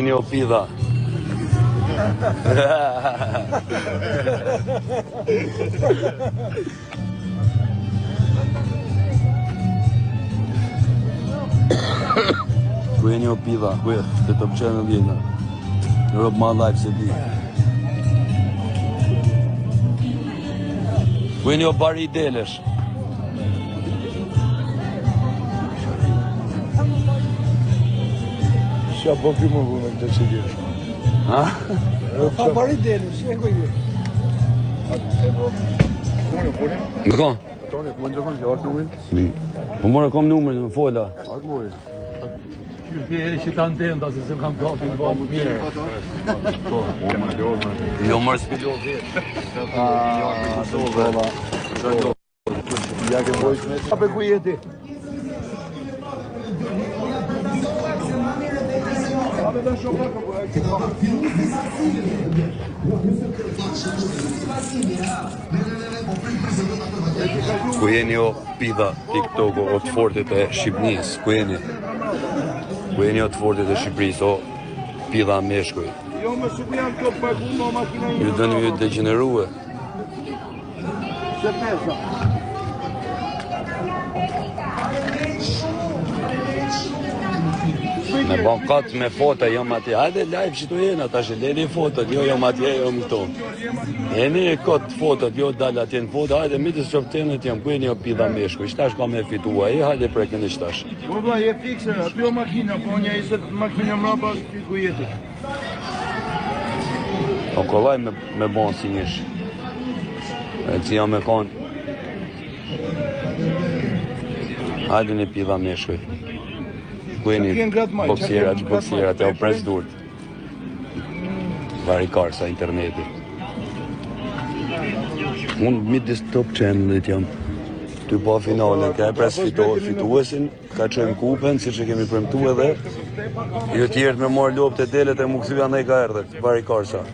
Një opida. Ku e një opida, ku e të Top Channel vjena. Rob my life se di. Ku e një bari i delesh. Qa po ky më vune këtë që djesh? Ha? Pa bari delesh, që e ku e djesh? Më ka? Toni, ku më ndërkon që artë numin? Po mora kom numër, më fola. Artë mori. Kërë që ta ndenda, se se kam kapi në bëmë mirë. Jo mërë s'pillo vetë. Ja ke bojsh me të. Ape ku jeti? Ku jeni o pida TikTok-o o të fortit e Shqipnis? Ku jeni? Ku jeni o të fortit e Shqipëris, o pida meshkuj? Jo, me suku janë të pagu, ma makina një. Ju dënë ju degenerue. Se pesa. Me ban katë me foto, jom atje. Hajde live që tu jena, ta shë leni fotot, jo jom atje, jom këto. Jeni këtë fotot, jo dalë atje në foto, hajde mitës qoptenet jam, ku jeni o pida meshku, ishtash ka me fitua, hajde preken ishtash. Po vla, je fikse, aty o makina, po një 20 makina mrapa, ku jeti. O kollaj me ban si njësh. E që jam me konë. Hajde një pida meshkuj. Ku jeni boksierat e o pres durt. Vari karsa interneti. Unë midis Top Channel-it jam. Ty pa finalen, ka e pres fituesin, ka qënë kupen, si që kemi premtu edhe. Jo tjerët me marrë lopë të delet e mu këthyja nej ka erdhe, Vari karsa.